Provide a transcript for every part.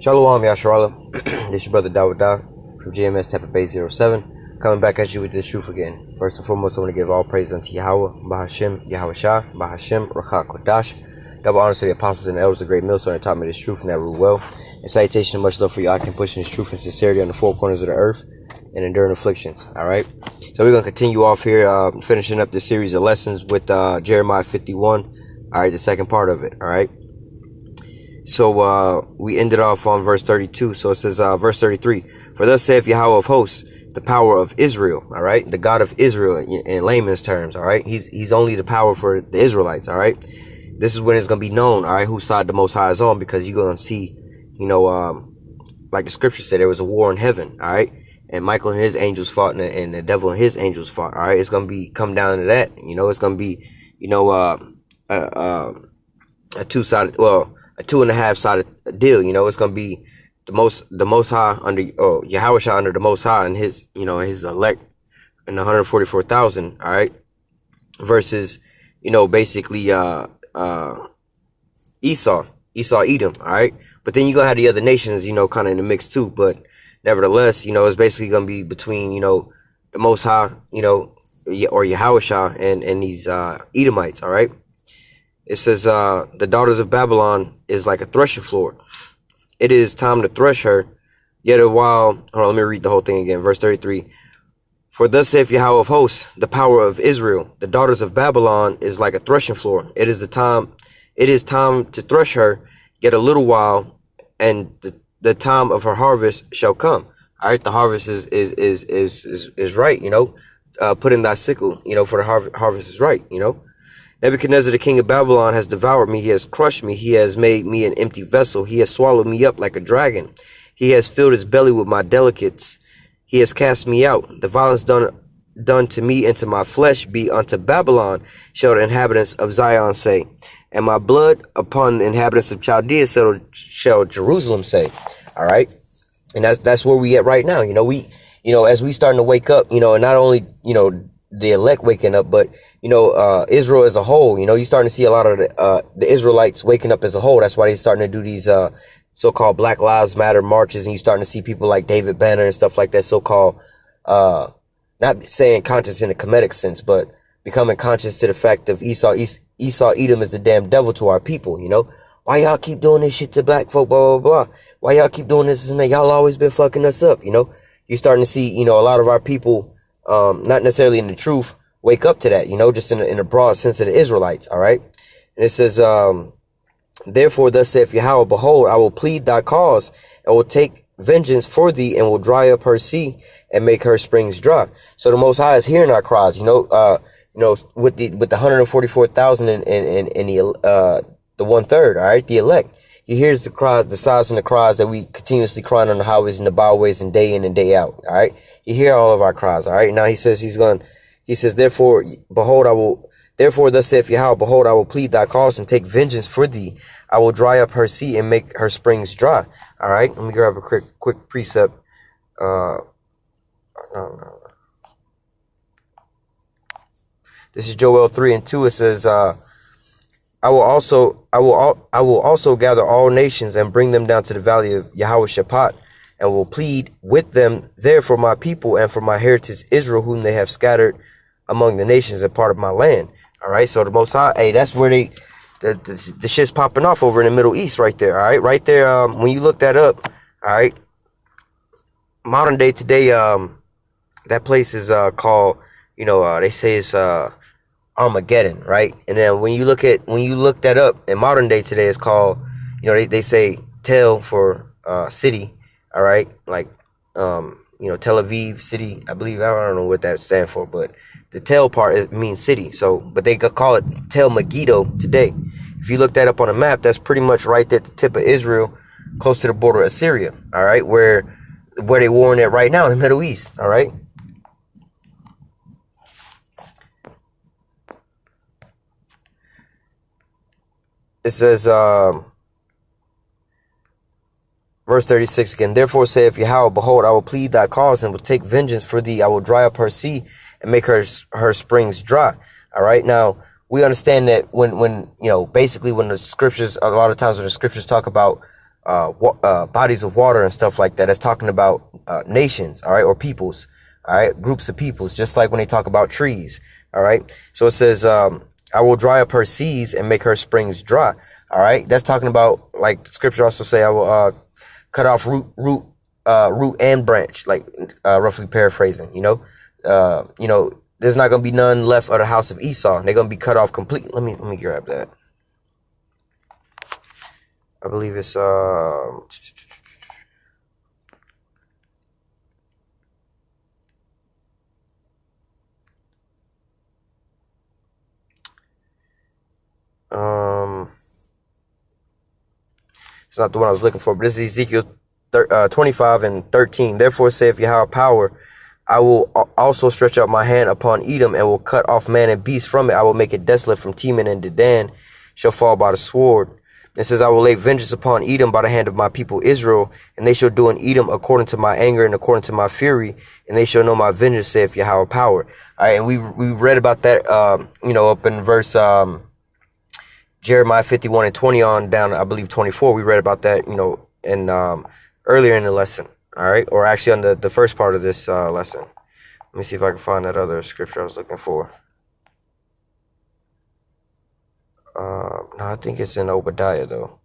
Shalom, Yasharallah. This is your brother WW3 from GMS Tampa Bay 07, coming back at you with this truth again. First and foremost, I want to give all praise unto Yahweh, Bahashem, Yahweh Shah, Bahashem, Rakha Kodash. Double honors to the apostles and elders of the great millstone that taught me this truth and that rule well. And salutation and much love for you. I can push this truth and sincerity on the four corners of the earth and enduring afflictions. Alright? So we're going to continue off here, finishing up this series of lessons with Jeremiah 51. Alright, the second part of it. Alright? So we ended off on verse 32. So it says, verse 33, for thus saith Yahweh of hosts, the power of Israel. All right, the God of Israel in layman's terms. All right, he's only the power for the Israelites. All right, this is when it's gonna be known. All right, whose side the Most High is on, because you're gonna see, like the scripture said, there was a war in heaven. All right, and Michael and his angels fought, and the devil and his angels fought. All right, it's gonna be come down to that. It's gonna be, a two-sided, well, a 2.5 sided deal. It's gonna be the most high under Yahweh Shah under the Most High and his his elect and 144,000. All right, versus basically Esau Edom. All right, but then you're gonna have the other nations kind of in the mix too. But nevertheless, it's basically gonna be between the Most High or Yahweh Shah and these Edomites. All right. It says, the daughters of Babylon is like a threshing floor. It is time to thresh her. Yet a while. Hold on, let me read the whole thing again. Verse 33. For thus saith Yahweh of hosts, the power of Israel, the daughters of Babylon is like a threshing floor. It is time to thresh her. Yet a little while, and the time of her harvest shall come. All right, the harvest is right. Put in thy sickle. For the harvest is right. Nebuchadnezzar, the king of Babylon, has devoured me. He has crushed me. He has made me an empty vessel. He has swallowed me up like a dragon. He has filled his belly with my delicates. He has cast me out. The violence done to me and to my flesh be unto Babylon, shall the inhabitants of Zion say. And my blood upon the inhabitants of Chaldea shall Jerusalem say. All right. And that's where we at right now. As we starting to wake up, and not only, the elect waking up, but Israel as a whole, you're starting to see a lot of the Israelites waking up as a whole. That's why they're starting to do these so-called Black Lives Matter marches, and you're starting to see people like David Banner and stuff like that, so-called not saying conscious in a comedic sense, but becoming conscious to the fact of Esau Edom is the damn devil to our people. Why y'all keep doing this shit to black folk, blah blah blah? Why y'all keep doing this and that? Y'all always been fucking us up. You're starting to see a lot of our people, not necessarily in the truth, wake up to that, just in a broad sense of the Israelites. All right. And it says, therefore, thus saith Yahweh, behold, I will plead thy cause and will take vengeance for thee and will dry up her sea and make her springs dry. So the Most High is hearing our cries, with the 144,000 and the 1/3. All right. The elect. He hears the cries, the sighs and the cries that we continuously crying on the highways and the byways and day in and day out. All right. He hear all of our cries. All right. Now he says therefore, thus saith Yahweh, behold, I will plead thy cause and take vengeance for thee. I will dry up her sea and make her springs dry. All right. Let me grab a quick precept. This is Joel 3:2. It says, I will also gather all nations and bring them down to the valley of Yahweh Shaphat, and will plead with them there for my people and for my heritage Israel, whom they have scattered among the nations and part of my land. All right, so the Most High, hey, that's where the shit's popping off over in the Middle East right there. All right, right there. When you look that up, all right, modern day today, that place is called, they say it's Armageddon, right? And then when you look that up in modern day today, it's called, they say Tel for city. All right, like Tel Aviv city, I believe. I don't know what that stands for, but the Tel part means city. So, but they could call it Tel Megiddo today. If you look that up on a map, that's pretty much right there at the tip of Israel, close to the border of Syria. All right, where they warring at right now in the Middle East. All right. It says, verse 36 again, therefore saith Yahweh, behold, I will plead thy cause and will take vengeance for thee. I will dry up her sea and make her springs dry. All right. Now, we understand that when basically when the scriptures, a lot of times when the scriptures talk about bodies of water and stuff like that. That's talking about nations, all right, or peoples, all right, groups of peoples, just like when they talk about trees, all right. So it says, I will dry up her seas and make her springs dry, all right. That's talking about, like scripture also say, I will cut off root and branch, like roughly paraphrasing, there's not gonna be none left of the house of Esau. They're gonna be cut off completely. Let me grab that. I believe it's it's not the one I was looking for, but this is Ezekiel 25:13. Therefore saith Yahweh power, I will also stretch out my hand upon Edom and will cut off man and beast from it. I will make it desolate from Teman, and Dedan shall fall by the sword. It says, I will lay vengeance upon Edom by the hand of my people Israel, and they shall do in Edom according to my anger and according to my fury, and they shall know my vengeance, saith Yahweh power. All right, and we read about that, up in verse Jeremiah 51:20 on down, I believe 24. We read about that, in earlier in the lesson. All right, or actually on the first part of this lesson. Let me see if I can find that other scripture I was looking for. No, I think it's in Obadiah though.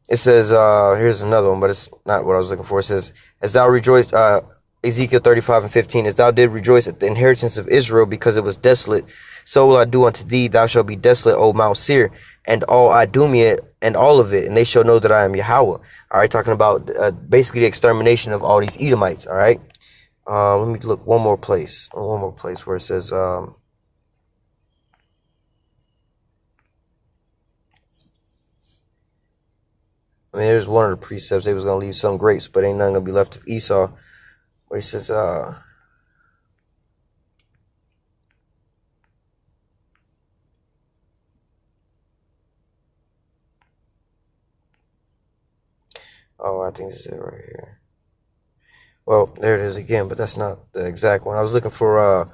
It says, here's another one, but it's not what I was looking for. It says, as thou rejoiced, Ezekiel 35:15, as thou did rejoice at the inheritance of Israel because it was desolate, so will I do unto thee. Thou shalt be desolate, O Mount Seir, and all Idumea and all of it, and they shall know that I am Yahweh. All right, talking about basically the extermination of all these Edomites. All right, let me look one more place where it says, I mean, there's one of the precepts. They was going to leave some grapes, but ain't nothing going to be left of Esau. Where he says, oh, I think this is it right here. Well, there it is again, but that's not the exact one. I was looking for,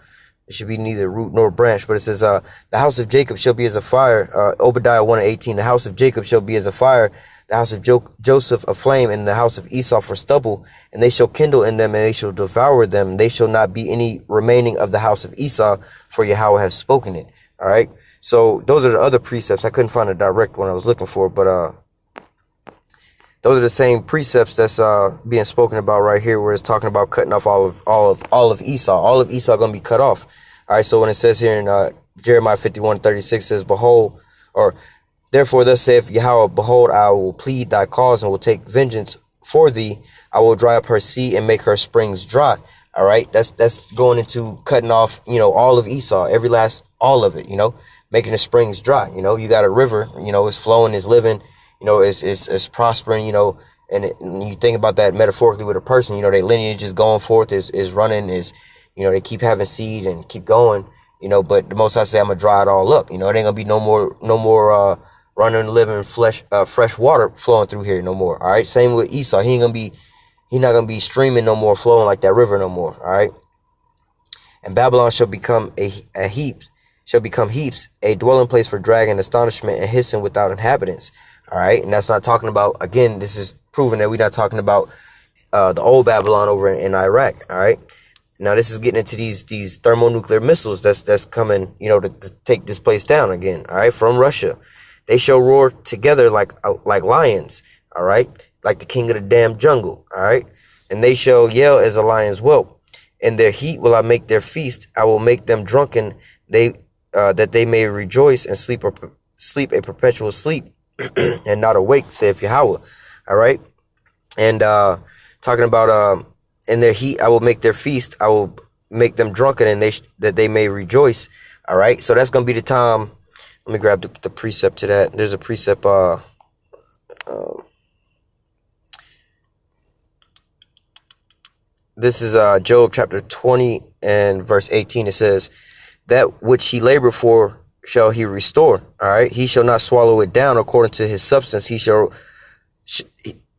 it should be neither root nor branch, but it says, the house of Jacob shall be as a fire. Obadiah 1:18, the house of Jacob shall be as a fire, the house of Joseph a flame, and the house of Esau for stubble, and they shall kindle in them, and they shall devour them. They shall not be any remaining of the house of Esau, for Yahweh has spoken it. All right. So those are the other precepts. I couldn't find a direct one I was looking for, but those are the same precepts that's being spoken about right here, where it's talking about cutting off all of Esau. All of Esau gonna be cut off. All right. So when it says here in Jeremiah 51:36 says, behold, or therefore thus saith Yahweh, behold, I will plead thy cause and will take vengeance for thee. I will dry up her sea and make her springs dry. All right. That's going into cutting off, all of Esau, all of it, making the springs dry. You got a river, it's flowing, it's living, it's prospering, and you think about that metaphorically with a person, their lineage is going forth, is running, they keep having seed and keep going, but the Most High say, I'm gonna dry it all up. It ain't gonna be no more running, living fresh water flowing through here no more. All right. Same with Esau. He's not gonna be streaming no more, flowing like that river no more. All right. And Babylon shall become heaps, a dwelling place for dragon, astonishment, and hissing without inhabitants. All right. And that's not talking about, again, this is proving that we're not talking about the old Babylon over in Iraq. All right. Now this is getting into these thermonuclear missiles that's coming, to take this place down again. All right. From Russia. They shall roar together like lions. All right. Like the king of the damn jungle. All right. And they shall yell as a lion's whelp. In their heat will I make their feast. I will make them drunken, that they may rejoice and sleep a perpetual sleep and not awake, saith Yahweh. All right. And talking about in their heat I will make their feast. I will make them drunken, and that they may rejoice. All right. So that's gonna be the time. Let me grab the precept to that. There's a precept. This is Job chapter 20 and verse 18. It says, that which he labored for shall he restore. All right. He shall not swallow it down according to his substance. He shall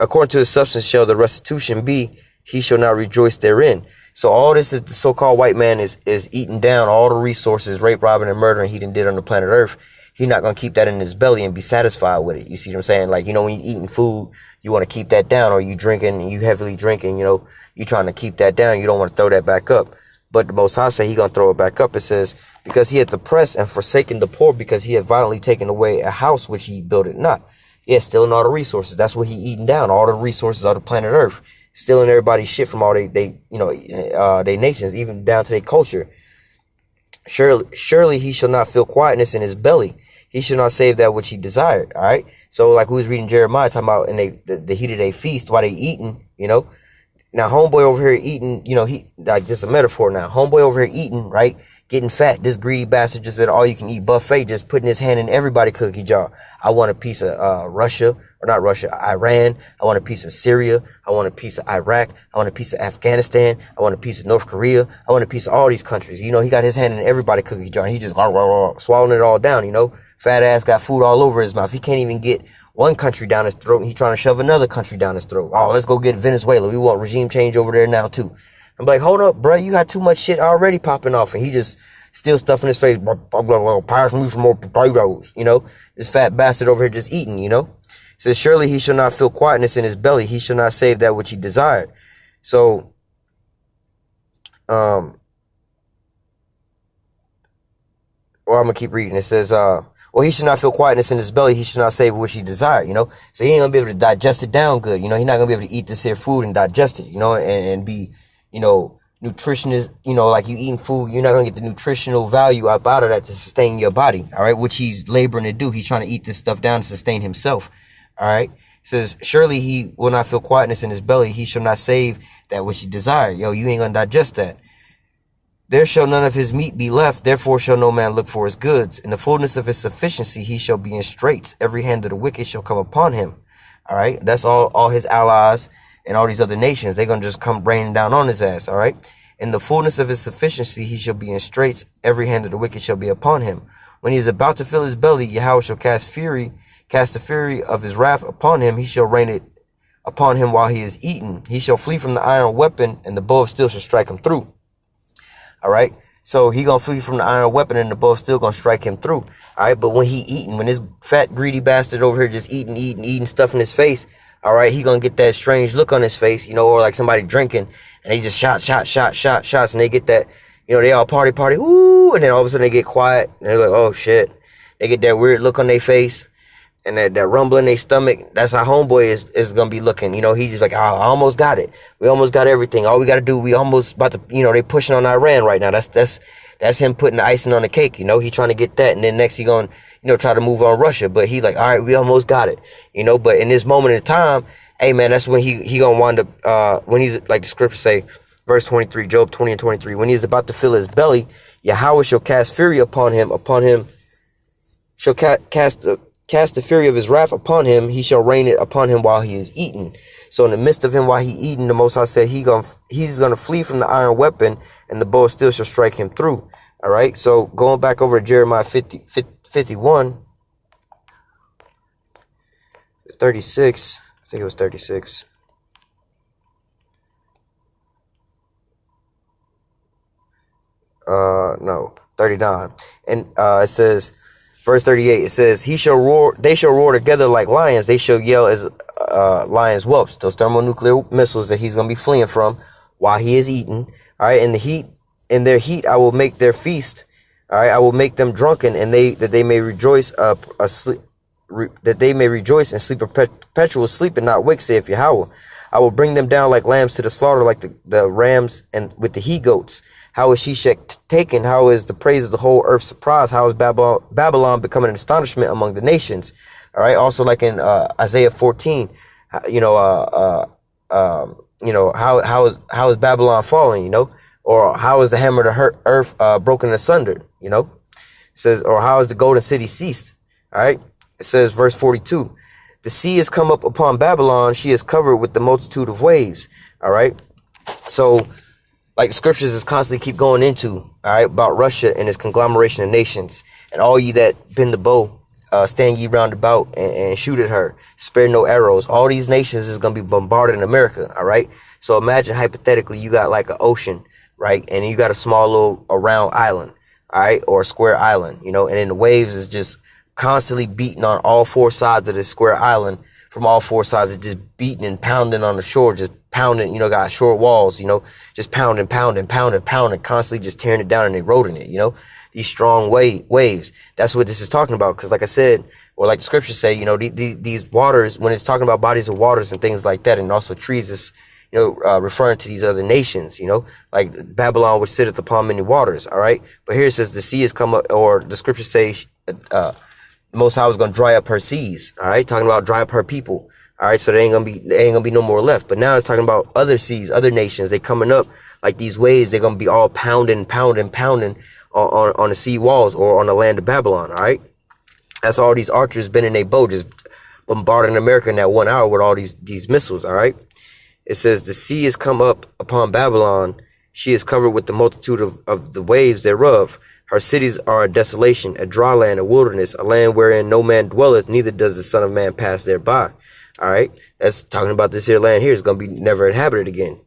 according to his substance shall the restitution be, he shall not rejoice therein. So all this is the so-called white man is eating down all the resources, rape, robbing, and murdering he done did on the planet Earth. He's not going to keep that in his belly and be satisfied with it. You see what I'm saying? Like, you know, when you're eating food, you want to keep that down, or you drinking, you heavily drinking, you know, you trying to keep that down. You don't want to throw that back up. But the Most High say he going to throw it back up. It says, because he hath oppressed and forsaken the poor, because he hath violently taken away a house which he builded not. Yeah, stealing all the resources. That's what he eating down, all the resources of the planet Earth. Stealing everybody's shit from all they nations, even down to their culture. Surely he shall not feel quietness in his belly. He shall not save that which he desired. All right. So like we was reading Jeremiah talking about in the heat of their feast while they eating, you know. Now homeboy over here eating, you know, he like this is a metaphor now. Homeboy over here eating, right? Getting fat. This greedy bastard just at all you can eat buffet, just putting his hand in everybody's cookie jar. I want a piece of Russia, or not Russia, Iran. I want a piece of Syria. I want a piece of Iraq. I want a piece of Afghanistan. I want a piece of North Korea. I want a piece of all these countries. You know, he got his hand in everybody's cookie jar. And he just swallowing it all down, you know. Fat ass got food all over his mouth. He can't even get one country down his throat, and he trying to shove another country down his throat. Oh, let's go get Venezuela. We want regime change over there now too. I'm like, hold up, bro. You got too much shit already popping off, and he just still stuffing his face. Pass me some more potatoes. You know, this fat bastard over here just eating. You know, it says, surely he shall not feel quietness in his belly. He shall not save that which he desired. So, well, I'm gonna keep reading. It says, well, he should not feel quietness in his belly. He should not save which he desired, you know. So he ain't gonna be able to digest it down good, you know. He's not gonna be able to eat this here food and digest it, you know, and be, you know, nutritionist, you know, like you eating food, you're not gonna get the nutritional value out of that to sustain your body, all right, which he's laboring to do. He's trying to eat this stuff down to sustain himself, all right. It says, surely he will not feel quietness in his belly. He shall not save that which he desired. Yo, you ain't gonna digest that. There shall none of his meat be left, therefore shall no man look for his goods. In the fullness of his sufficiency he shall be in straits. Every hand of the wicked shall come upon him. All right, that's all his allies and all these other nations. They're going to just come raining down on his ass, all right? In the fullness of his sufficiency he shall be in straits. Every hand of the wicked shall be upon him. When he is about to fill his belly, Yahweh shall cast the fury of his wrath upon him. He shall rain it upon him while he is eaten. He shall flee from the iron weapon, and the bow of steel shall strike him through. All right. So he gonna flee from the iron weapon, and the bow still gonna strike him through. All right. But when he eating, when this fat greedy bastard over here just eating stuff in his face, all right, he gonna get that strange look on his face, you know, or like somebody drinking and they just shots, and they get that, you know, they all party, ooh, and then all of a sudden they get quiet and they're like, oh shit, they get that weird look on their face and that rumble in their stomach. That's how homeboy is gonna be looking. You know, he's just like, oh, I almost got it. We almost got everything. All we gotta do, we almost about to, you know, they pushing on Iran right now. That's him putting the icing on the cake. You know, he trying to get that, and then next he gonna, you know, try to move on Russia. But he like, all right, we almost got it. You know, but in this moment in time, hey man, that's when he gonna wind up when he's like the scripture say, verse 23, Job 20 and 23. When he is about to fill his belly, Yahweh shall cast fury upon him shall cast the fury of his wrath upon him. He shall rain it upon him while he is eating. So in the midst of him while he eating, the Most High said he's gonna flee from the iron weapon, and the bow still shall strike him through. All right. So going back over to Jeremiah 51, 36. I think it was 36. No, 39. And it says, verse 38, it says, they shall roar together like lions. They shall yell as lions' whelps. Those thermonuclear missiles that he's going to be fleeing from while he is eating. All right. In their heat, I will make their feast. All right. I will make them drunken, and that they may rejoice and sleep perpetual sleep and not wake, saith Yahweh. I will bring them down like lambs to the slaughter, like the rams and with the he goats. How is Sheshach taken? How is the praise of the whole earth surprised? How is Babylon becoming an astonishment among the nations? All right. Also, like in Isaiah 14, how is Babylon falling? You know, or how is the hammer of the earth broken asunder? You know, it says, or how is the golden city ceased? All right. It says, verse 42, the sea has come up upon Babylon. She is covered with the multitude of waves. All right. So, like the scriptures is constantly keep going into, all right, about Russia and its conglomeration of nations, and all ye that bend the bow, stand ye round about and shoot at her. Spare no arrows. All these nations is going to be bombarded in America, all right? So imagine hypothetically you got like an ocean, right? And you got a small little a round island, all right? Or a square island, you know, and then the waves is just constantly beating on all four sides of this square island. From all four sides, it's just beating and pounding on the shore, just pounding, you know, got shore walls, you know, just pounding, constantly just tearing it down and eroding it, you know, these strong waves. That's what this is talking about. Because like I said, or like the scriptures say, you know, these waters, when it's talking about bodies of waters and things like that, and also trees, is, you know, referring to these other nations, you know, like Babylon, which sitteth upon many waters. All right. But here it says the sea has come up, or the scriptures say, Most High was gonna dry up her seas, all right, talking about dry up her people, all right. So there ain't gonna be no more left. But now it's talking about other seas, other nations. They coming up like these waves. They're gonna be all pounding on the sea walls or on the land of Babylon, all right. That's all these archers been in their boat, just bombarding America in that 1 hour with all these missiles, all right. It says the sea has come up upon Babylon. She is covered with the multitude of the waves thereof. Her cities are a desolation, a dry land, a wilderness, a land wherein no man dwelleth, neither does the Son of Man pass thereby. All right, that's talking about this here land here is going to be never inhabited again.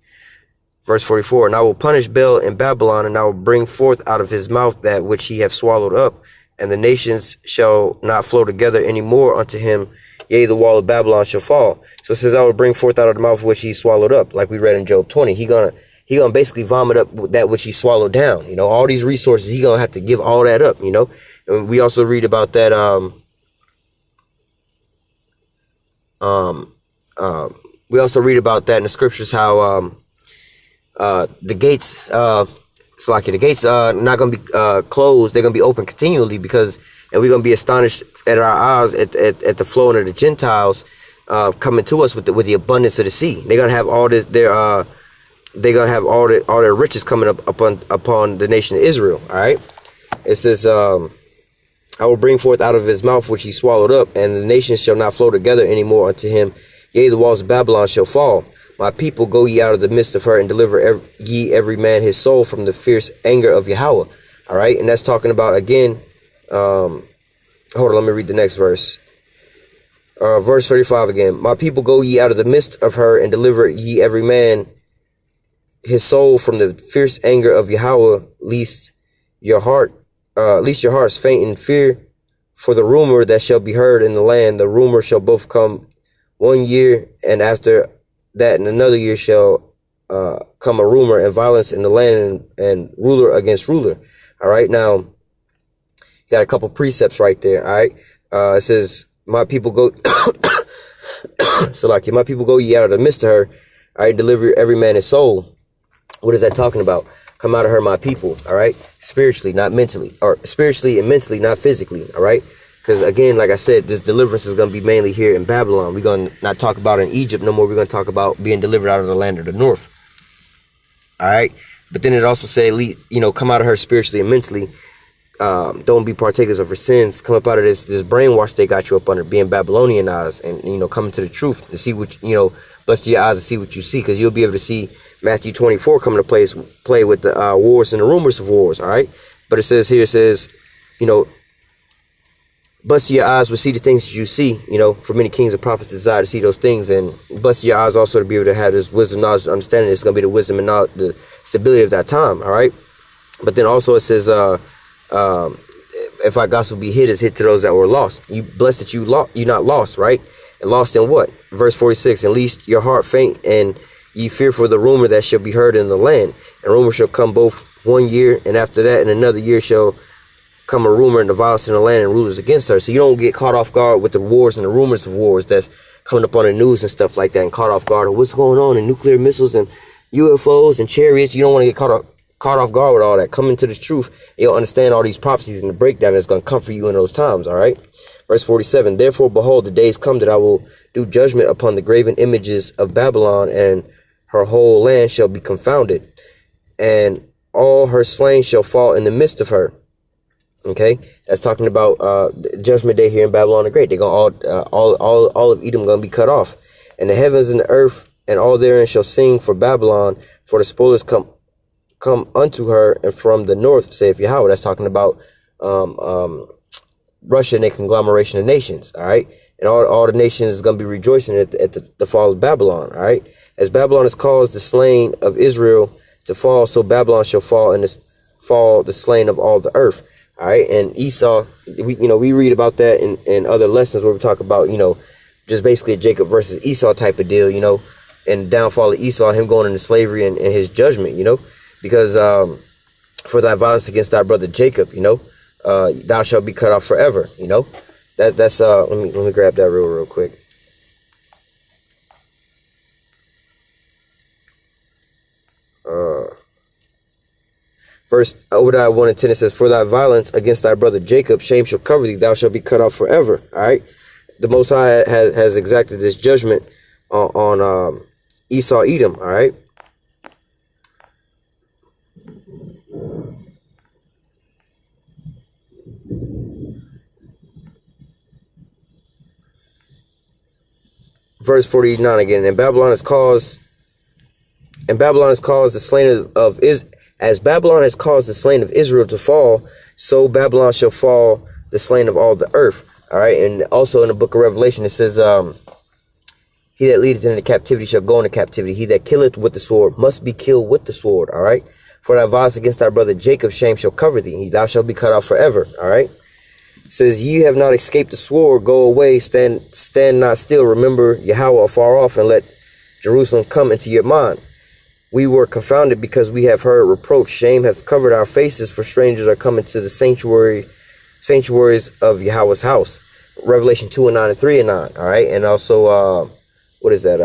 Verse 44, and I will punish Baal in Babylon, and I will bring forth out of his mouth that which he hath swallowed up, and the nations shall not flow together any more unto him. Yea, the wall of Babylon shall fall. So it says, I will bring forth out of the mouth which he swallowed up, like we read in Job 20. He gonna basically vomit up that which he swallowed down. You know, all these resources, he gonna have to give all that up, you know. And we also read about that, we also read about that in the scriptures, how, the gates, the gates are not gonna be, closed. They're gonna be open continually and we're gonna be astonished at our eyes at the flowing of the Gentiles, coming to us with the abundance of the sea. They're gonna have all this, they're gonna have all their riches coming upon the nation of Israel. All right. It says, I will bring forth out of his mouth which he swallowed up, and the nations shall not flow together any more unto him. Yea, the walls of Babylon shall fall. My people, go ye out of the midst of her, and deliver ye every man his soul from the fierce anger of Yahweh. All right. And that's talking about, again, hold on, let me read the next verse. Verse 35 again. My people, go ye out of the midst of her, and deliver ye every man his soul from the fierce anger of Yahweh, lest your hearts faint in fear for the rumor that shall be heard in the land. The rumor shall both come 1 year, and after that in another year shall come a rumor and violence in the land, and ruler against ruler. All right. Now, you got a couple precepts right there. All right. It says, my people go, so like, my people, go ye out of the midst of her. All right. Deliver every man his soul. What is that talking about? Come out of her, my people. All right. Spiritually, not mentally, or spiritually and mentally, not physically. All right. Because again, like I said, this deliverance is going to be mainly here in Babylon. We're going to not talk about in Egypt no more. We're going to talk about being delivered out of the land of the north. All right. But then it also say, you know, come out of her spiritually and mentally. Don't be partakers of her sins. Come up out of this brainwash they got you up under, being Babylonianized, and, you know, coming to the truth to see what, you know, bless your eyes to see what you see, because you'll be able to see Matthew 24 coming to play with the wars and the rumors of wars. All right. But it says, you know, bless your eyes will see the things that you see, you know, for many kings and prophets desire to see those things. And bless your eyes also to be able to have this wisdom, knowledge, and understanding. It's going to be the wisdom and knowledge, the stability of that time. All right. But then also it says, if our gospel be hid, is hid to those that were lost. You blessed that you not lost, right? And lost in what? Verse 46, and lest your heart faint, and ye fear for the rumor that shall be heard in the land. And rumor shall come both 1 year, and after that in another year shall come a rumor and the violence in the land and rulers against her. So you don't get caught off guard with the wars and the rumors of wars that's coming up on the news and stuff like that, and caught off guard of what's going on in nuclear missiles and UFOs and chariots. You don't want to get caught off guard with all that. Coming to the truth, you'll understand all these prophecies and the breakdown that's going to come for you in those times. All right. Verse 47, therefore, behold, the days come that I will do judgment upon the graven images of Babylon, and her whole land shall be confounded, and all her slain shall fall in the midst of her. Okay, that's talking about the judgment day here in Babylon the Great. They're gonna all of Edom gonna be cut off, and the heavens and the earth and all therein shall sing for Babylon, for the spoilers come unto her, and from the north, saith Yahweh. That's talking about Russia and a conglomeration of nations. All right. And all the nations is going to be rejoicing at the fall of Babylon. All right. As Babylon has caused the slain of Israel to fall, so Babylon shall fall and fall the slain of all the earth. All right. And Esau, we read about that in other lessons where we talk about, just basically a Jacob versus Esau type of deal, and downfall of Esau, him going into slavery and his judgment, because for thy violence against thy brother Jacob, thou shalt be cut off forever, that's let me grab that real quick. Verse Obadiah 1 and 10, it says, for thy violence against thy brother Jacob, shame shall cover thee, thou shalt be cut off forever. All right. The Most High has exacted this judgment on Esau, Edom. All right. Verse 49 again, and Babylon has caused the slain of Israel. As Babylon has caused the slain of Israel to fall, so Babylon shall fall the slain of all the earth. All right. And also in the book of Revelation, it says, he that leadeth into captivity shall go into captivity. He that killeth with the sword must be killed with the sword. All right. For thy violence against thy brother Jacob, shame shall cover thee. Thou shalt be cut off forever. All right. It says, ye have not escaped the sword. Go away. Stand not still. Remember Yahweh afar off, and let Jerusalem come into your mind. We were confounded because we have heard reproach. Shame have covered our faces, for strangers are coming to the sanctuaries of Yahweh's house. Revelation 2 and 9 and 3 and 9. All right. And also, what is that?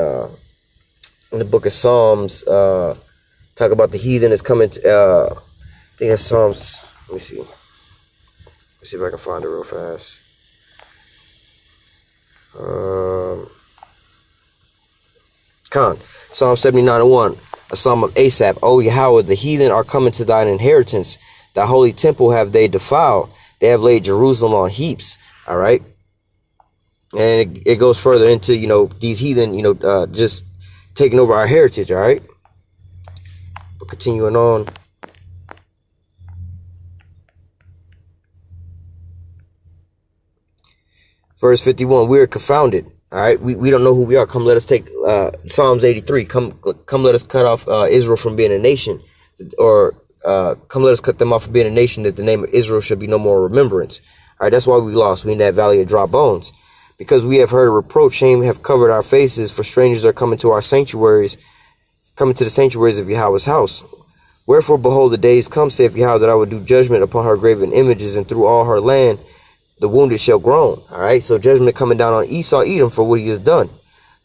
In the book of Psalms, talk about the heathen is coming to, I think that's Psalms. Let me see. Let me see if I can find it real fast. Psalm 79 and 1. A psalm of Asaph. O Yahweh, the heathen are coming to thine inheritance. Thy holy temple have they defiled. They have laid Jerusalem on heaps. All right. And it goes further into, these heathen, just taking over our heritage. All right. But continuing on. Verse 51, we are confounded. All right, we don't know who we are. Come, let us take Psalms 83. Come, let us cut off Israel from being a nation, or come, let us cut them off from being a nation, that the name of Israel should be no more remembrance. All right, that's why we lost. We in that valley of dry bones, because we have heard a reproach. Shame have covered our faces, for strangers are coming to our sanctuaries, coming to the sanctuaries of Yahweh's house. Wherefore, behold, the days come, saith Yahweh, that I will do judgment upon her graven images, and through all her land the wounded shall groan. All right. So judgment coming down on Esau, Edom, for what he has done.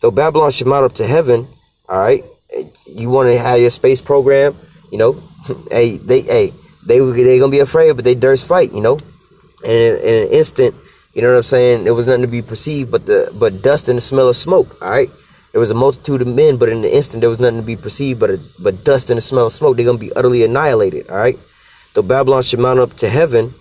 Though Babylon should mount up to heaven. All right. You want to have your space program, hey, they gonna be afraid, but they durst fight, And in an instant, you know what I'm saying? There was nothing to be perceived but dust and the smell of smoke. All right. There was a multitude of men, but in the instant there was nothing to be perceived but dust and the smell of smoke. They're gonna be utterly annihilated. All right. Though Babylon should mount up to heaven,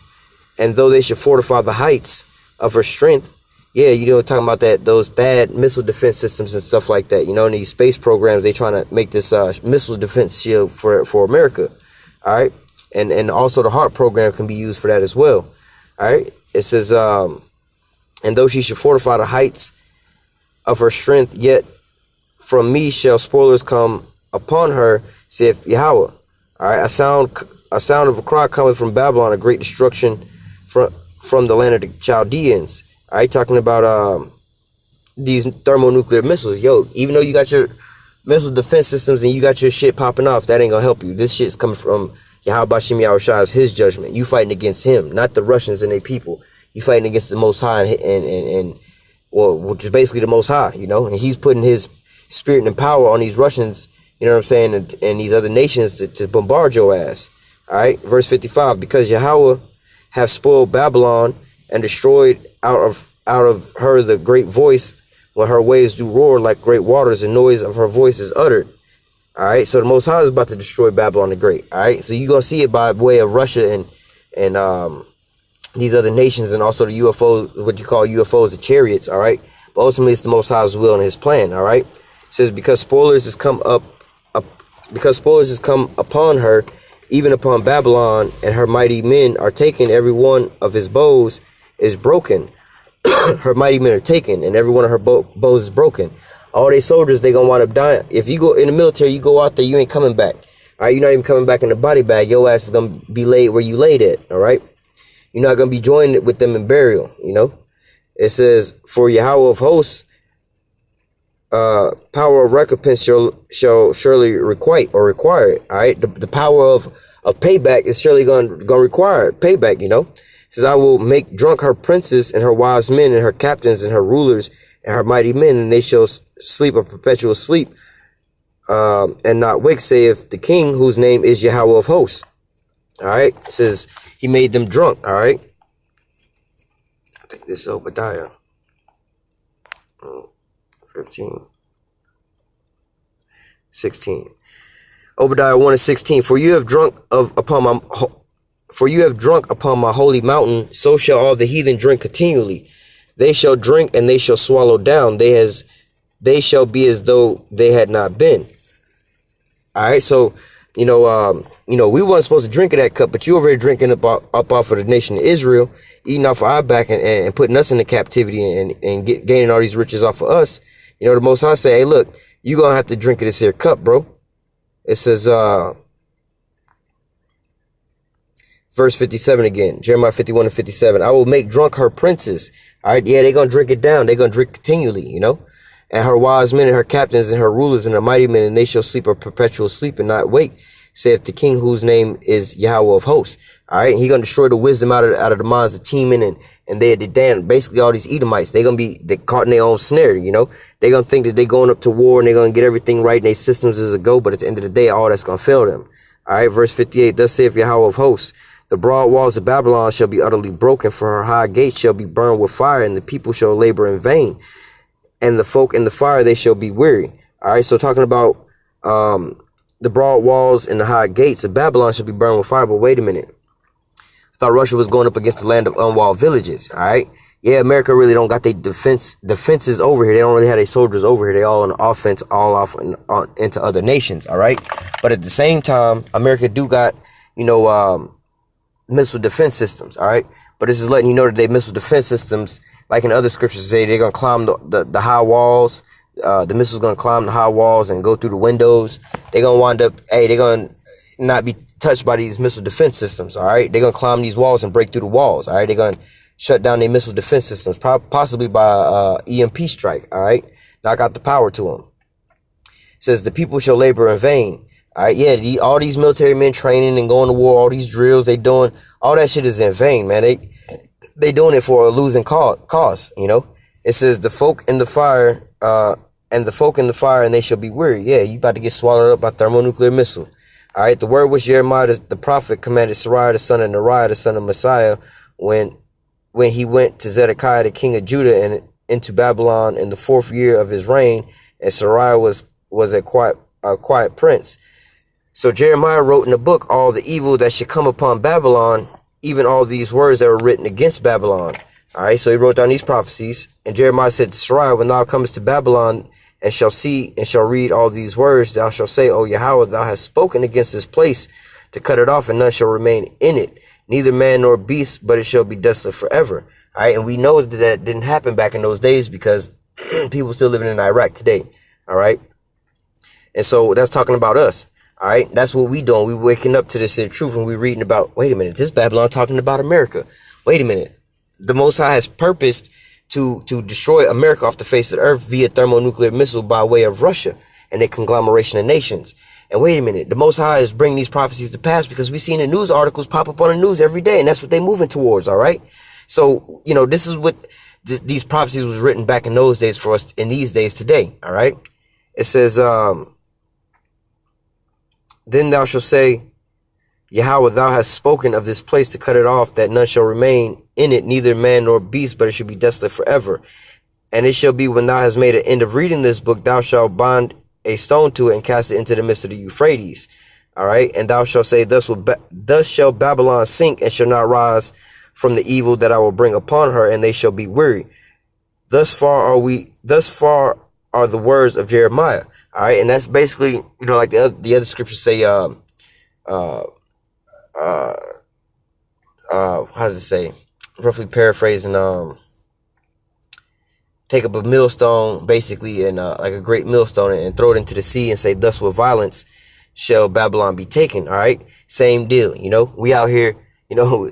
and though they should fortify the heights of her strength, talking about those THAAD missile defense systems and stuff like that, in these space programs, they trying to make this missile defense shield for America. All right. And also the HARP program can be used for that as well. All right. It says, and though she should fortify the heights of her strength, yet from me shall spoilers come upon her, saith Yahweh. All right. A sound of a cry coming from Babylon, a great destruction from the land of the Chaldeans. All right, talking about these thermonuclear missiles. Yo, even though you got your missile defense systems and you got your shit popping off, that ain't gonna help you. This shit's coming from Yahweh Bashim Yahushua, his judgment. You fighting against him, not the Russians and their people. You fighting against the Most High and which is basically the Most High, and he's putting his spirit and power on these Russians, you know what I'm saying, and these other nations to bombard your ass. All right, verse 55, because Yahweh have spoiled Babylon and destroyed out of her the great voice, when her waves do roar like great waters, the noise of her voice is uttered. All right, so the Most High is about to destroy Babylon the Great. All right, so you're gonna see it by way of Russia and these other nations, and also the UFOs, what you call UFOs, the chariots. All right, but ultimately it's the Most High's will and his plan. All right, it says, because spoilers has come upon her, even upon Babylon, and her mighty men are taken, every one of his bows is broken. Her mighty men are taken, and every one of her bows is broken. All they soldiers, they gonna wind up dying. If you go in the military, you go out there, you ain't coming back. All right, you're not even coming back in the body bag. Your ass is gonna be laid where you laid at. All right, you're not gonna be joined with them in burial. You know, it says, "For Yahweh of hosts, power of recompense shall surely requite or require it." All right, the power of payback is surely gonna require payback. You know, it says, "I will make drunk her princes and her wise men and her captains and her rulers and her mighty men, and they shall sleep a perpetual sleep, and not wake, saith the King, whose name is Yahweh of hosts." All right, it says he made them drunk. All right, I think this is Obadiah 15, 16. Obadiah 1:16. For you have drunk upon my holy mountain, so shall all the heathen drink continually. They shall drink and they shall swallow down. They shall be as though they had not been. All right, so we weren't supposed to drink of that cup, but you over here drinking up off of the nation of Israel, eating off of our back and putting us into captivity and gaining all these riches off of us. You know, the Most High say, "Hey, look, you gonna have to drink of this here cup, bro." It says, verse 57 again, Jeremiah 51:57. "I will make drunk her princes." All right, yeah, they're gonna drink it down. They're gonna drink continually, you know. "And her wise men and her captains and her rulers and her mighty men, and they shall sleep a perpetual sleep and not wake, saith the King, whose name is Yahweh of hosts." All right, he gonna destroy the wisdom out of the minds of Teman and they damn basically all these Edomites. They caught in their own snare, you know. They gonna think that they going up to war and they gonna get everything right and their systems is a go, but at the end of the day, all that's gonna fail them. All right, verse 58. "Thus saith Yahweh of hosts, the broad walls of Babylon shall be utterly broken, for her high gates shall be burned with fire, and the people shall labor in vain, and the folk in the fire they shall be weary." All right, so talking about the broad walls and the high gates of Babylon shall be burned with fire. But wait a minute, I thought Russia was going up against the land of unwalled villages. All right, yeah, America really don't got their defenses over here. They don't really have their soldiers over here. They all on the offense, all off into other nations. All right, but at the same time, America do got missile defense systems. All right, but this is letting you know that they missile defense systems, like in other scriptures, say they're gonna climb the high walls. The missile's gonna climb the high walls and go through the windows. They're gonna wind up, they're gonna not be touched by these missile defense systems. All right, they're gonna climb these walls and break through the walls. All right, they're gonna shut down their missile defense systems, possibly by EMP strike. All right, knock out the power to them. It says the people shall labor in vain. All right, yeah, all these military men training and going to war, all these drills they doing, all that shit is in vain, man. They doing it for a losing cause, you know. It says the folk in the fire, and they shall be weary. Yeah, you about to get swallowed up by thermonuclear missile. All right, the word which Jeremiah the prophet commanded Sariah the son of Neriah the son of Messiah when he went to Zedekiah the king of Judah and into Babylon in the 4th year of his reign, and Sariah was a quiet prince. So Jeremiah wrote in the book all the evil that should come upon Babylon, even all these words that were written against Babylon. All right, so he wrote down these prophecies, and Jeremiah said to Sariah, "When thou comest to Babylon and shall see and shall read all these words, thou shalt say, O Yahweh, thou hast spoken against this place to cut it off, and none shall remain in it, neither man nor beast, but it shall be desolate forever." All right, and we know that didn't happen back in those days because people still living in Iraq today. All right, and so that's talking about us. All right, that's what we doing. We waking up to this truth, and we reading about, wait a minute, this Babylon talking about America. Wait a minute. The Most High has purposed to destroy America off the face of the earth via thermonuclear missile by way of Russia and a conglomeration of nations. And wait a minute, the Most High is bringing these prophecies to pass because we seen the news articles pop up on the news every day, and that's what they're moving towards. All right, so this is what these prophecies was written back in those days for us in these days today. All right, it says, "Then thou shalt say, Yahweh, thou hast spoken of this place to cut it off, that none shall remain in it, neither man nor beast, but it shall be desolate forever. And it shall be when thou hast made an end of reading this book, thou shalt bind a stone to it and cast it into the midst of the Euphrates. All right, and thou shalt say, thus shall Babylon sink and shall not rise from the evil that I will bring upon her, and they shall be weary. Thus far are the words of Jeremiah." All right, and that's basically, like the other scriptures say, how does it say? roughly paraphrasing, take up a millstone basically, and like a great millstone, and throw it into the sea and say, thus with violence shall Babylon be taken. All right, same deal. We out here,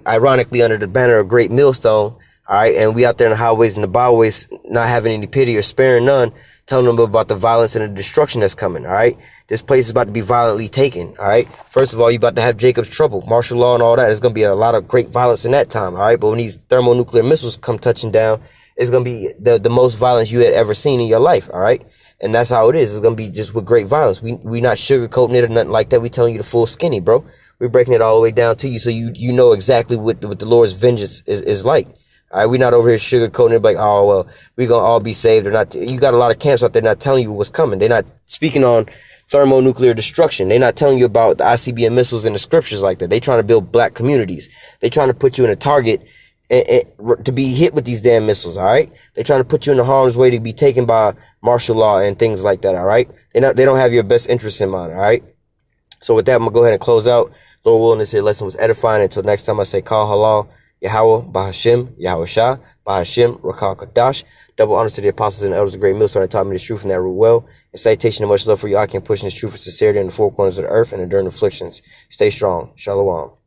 ironically under the banner of great millstone. All right, and we out there in the highways and the byways, not having any pity or sparing none, telling them about the violence and the destruction that's coming. All right, this place is about to be violently taken. All right, first of all, you about to have Jacob's trouble, martial law, and all that. There's gonna be a lot of great violence in that time. All right, but when these thermonuclear missiles come touching down, it's gonna be the most violence you had ever seen in your life. All right, and that's how it is. It's gonna be just with great violence. We not sugarcoating it or nothing like that. We telling you the full skinny, bro. We're breaking it all the way down to you, so you know exactly what the Lord's vengeance is like. All right, we're not over here sugarcoating it like, oh, well, we're going to all be saved or not. You got a lot of camps out there not telling you what's coming. They're not speaking on thermonuclear destruction. They're not telling you about the ICBM missiles in the scriptures like that. They're trying to build black communities. They're trying to put you in a target to be hit with these damn missiles, all right? They're trying to put you in the harm's way to be taken by martial law and things like that, all right? They don't have your best interests in mind, all right? So with that, I'm going to go ahead and close out. Lord willing, this here lesson was edifying. Until next time, I say, Kal Halal. Yahweh, Bahashim, Yahweh Shah, Bahashim, Rakal Kadash. Double honors to the apostles and elders of great millstone that taught me this truth and that rule well. And citation and much love for you. I can push in this truth with sincerity in the four corners of the earth and enduring afflictions. Stay strong. Shalom.